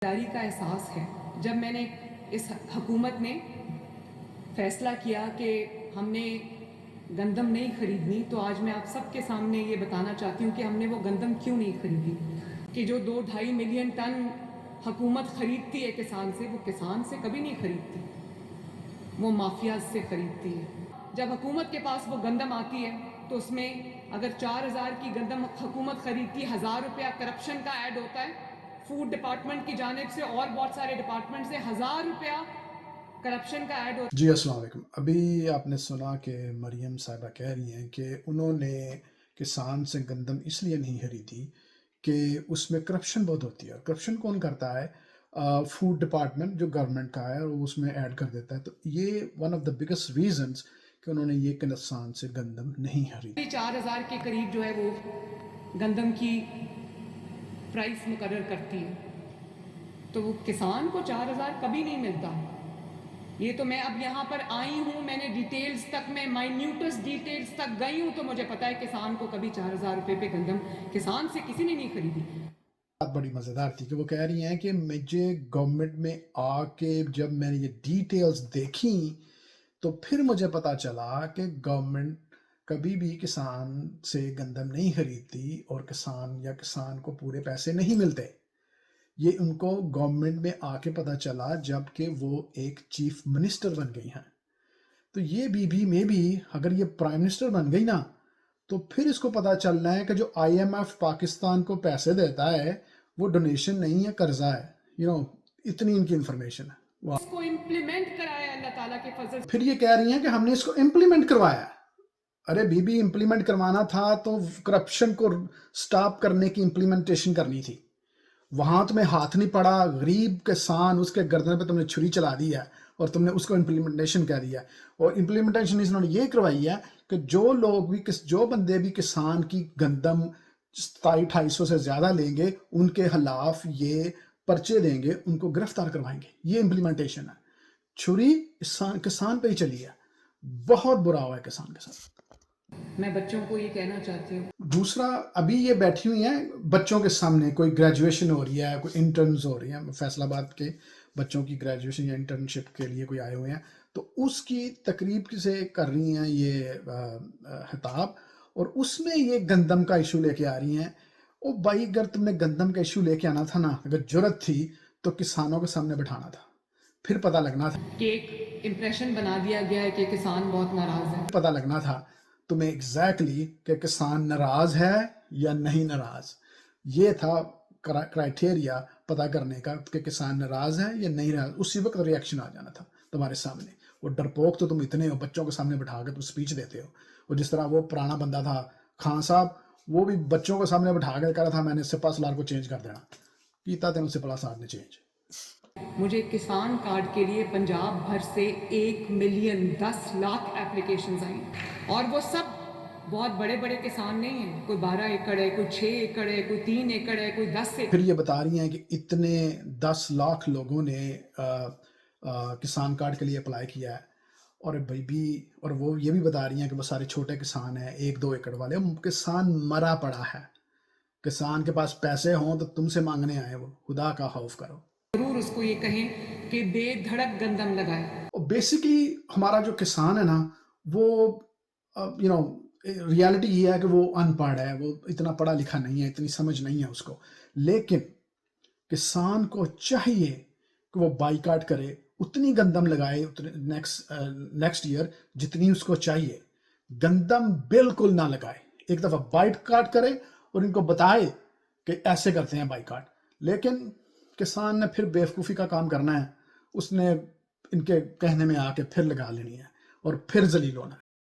داری کا احساس ہے. جب میں نے اس حکومت نے فیصلہ کیا کہ ہم نے گندم نہیں خریدنی، تو آج میں آپ سب کے سامنے یہ بتانا چاہتی ہوں کہ ہم نے وہ گندم کیوں نہیں خریدی. کہ جو 2-2.5 ملین ٹن حکومت خریدتی ہے کسان سے، وہ کسان سے کبھی نہیں خریدتی، وہ مافیاز سے خریدتی ہے. جب حکومت کے پاس وہ گندم آتی ہے تو اس میں اگر 4,000 کی گندم حکومت خریدتی، 1,000 روپیہ کرپشن کا ایڈ ہوتا ہے فوڈ ڈپارٹمنٹ کی جانب سے اور بہت سارے ڈپارٹمنٹ سے 1,000 روپیہ کرپشن کا ایڈ ہوتا ہے. جی السلام علیکم. ابھی آپ نے سنا کہ مریم صاحبہ کہہ رہی ہیں کہ انہوں نے کسان سے گندم اس لیے نہیں خریدی کہ اس میں کرپشن بہت ہوتی ہے. اور کرپشن کون کرتا ہے؟ فوڈ ڈپارٹمنٹ جو گورنمنٹ کا ہے، اور وہ اس میں ایڈ کر دیتا ہے. تو یہ one of the biggest reasons کہ انہوں نے یہ کسان سے گندم نہیں خریدی. 4,000 کے قریب جو ہے وہ گندم کی پرائس مقرر کرتی ہے، تو وہ کسان کو 4,000 کبھی نہیں ملتا. یہ تو میں اب یہاں پر آئی ہوں، میں نے ڈیٹیلز تک، میں مائنیوٹس ڈیٹیلز تک گئی ہوں، تو مجھے پتا ہے کسان کو کبھی 4,000 روپے پہ گندم کسان سے کسی نے نہیں خریدی. بات بڑی مزیدار تھی کہ وہ کہہ رہی ہیں کہ مجھے گورنمنٹ میں آ کے جب میں نے یہ ڈیٹیلز دیکھی تو پھر مجھے پتا چلا کہ گورنمنٹ کبھی بھی کسان سے گندم نہیں خریدتی، اور کسان کو پورے پیسے نہیں ملتے. یہ ان کو گورنمنٹ میں آ کے پتا چلا جب کہ وہ ایک چیف منسٹر بن گئی ہیں. تو یہ میں بھی اگر یہ پرائم منسٹر بن گئی نا، تو پھر اس کو پتا چلنا ہے کہ جو آئی ایم ایف پاکستان کو پیسے دیتا ہے وہ ڈونیشن نہیں ہے، قرضہ ہے. اتنی ان کی انفارمیشن ہے. اس کو امپلیمنٹ کرایا اللہ تعالیٰ کے فضل. پھر یہ کہہ رہی ہیں کہ ہم نے اس کو امپلیمنٹ کروایا. ارے امپلیمنٹ کروانا تھا تو کرپشن کو سٹاپ کرنے کی امپلیمنٹیشن کرنی تھی. وہاں تمہیں ہاتھ نہیں پڑا، غریب کسان اس کے گردن پہ تم نے چھری چلا دی ہے اور تم نے اس کو امپلیمنٹیشن کہہ دیا. اور امپلیمنٹیشن انہوں نے یہ کروائی ہے کہ جو بندے بھی کسان کی گندم 250-250 سے زیادہ لیں گے، ان کے خلاف یہ پرچے دیں گے، ان کو گرفتار کروائیں گے. یہ امپلیمنٹیشن ہے. چھری کسان پہ ہی چلی ہے. بہت برا ہوا ہے کسان کے ساتھ. میں بچوں کو یہ کہنا چاہتی ہوں. دوسرا، ابھی یہ بیٹھی ہوئی ہیں بچوں کے سامنے، کوئی گریجویشن ہو رہی ہے، کوئی انٹرنز ہو رہی ہیں، فیصل آباد کے بچوں کی گریجویشن یا انٹرنشپ کے لیے کوئی آئے ہوئے ہیں، تو اس کی تقریب سے کر رہی ہیں یہ خطاب، اور اس میں یہ گندم کا ایشو لے کے آ رہی ہیں. او بھائی، اگر تم نے گندم کا ایشو لے کے آنا تھا نا، اگر جرت تھی تو کسانوں کے سامنے بٹھانا تھا، پھر پتہ لگنا تھا. ایک امپریشن بنا دیا گیا ہے کہ کسان بہت ناراض ہے. پتہ لگنا تھا تمہیں ایگزیکٹلی کہ کسان ناراض ہے یا نہیں ناراض. یہ تھا کرائٹیریا پتہ کرنے کا کہ کسان ناراض ہے یا نہیں ناراض. اسی وقت ریئیکشن آ جانا تھا تمہارے سامنے. وہ ڈرپوک تو تم اتنے ہو، بچوں کے سامنے بٹھا کے تم سپیچ دیتے ہو. اور جس طرح وہ پرانا بندہ تھا خان صاحب، وہ بھی بچوں کے سامنے بٹھا کے کہہ رہا تھا میں نے سپا سالار کو چینج کر دینا. کیتا تینوں سپا سالار نے چینج. مجھے کسان کارڈ کے لیے پنجاب بھر سے 1 ملین 10 لاکھ اپلیکیشنز آئیں، اور وہ سب بہت بڑے بڑے کسان نہیں ہیں. کوئی 12 ایکڑ ہے، کوئی 6 ایکڑ ہے، کوئی 3 ایکڑ ہے، کوئی 10 ایکڑ. پھر یہ بتا رہی ہیں کہ اتنے 10 لاکھ لوگوں نے کسان کارڈ کے لیے اپلائی کیا ہے. اور اور وہ یہ بھی بتا رہی ہیں کہ وہ سارے چھوٹے کسان ہیں، 1-2 ایکڑ والے. کسان مرا پڑا ہے. کسان کے پاس پیسے ہوں تو تم سے مانگنے آئے. وہ خدا کا خوف کرو. ضرور اس کو یہ کہیں کہ بے دھڑک گندم لگائے. اور بیسیکلی ہمارا جو کسان ہے نا، وہ ریالٹی یہ ہے کہ وہ ان پڑھ ہے، وہ اتنا پڑھا لکھا نہیں ہے، اتنی سمجھ نہیں ہے اس کو. لیکن کسان کو چاہیے کہ وہ بائیکاٹ کرے، اتنی گندم لگائے نیکسٹ ایئر جتنی اس کو چاہیے. گندم بالکل نہ لگائے. ایک دفعہ بائیکاٹ کرے اور ان کو بتائے کہ ایسے کرتے ہیں بائیکاٹ. لیکن کسان نے پھر بیوقوفی کا کام کرنا ہے. اس نے ان کے کہنے میں آ کے پھر لگا لینی ہے اور پھر ذلیل ہونا ہے.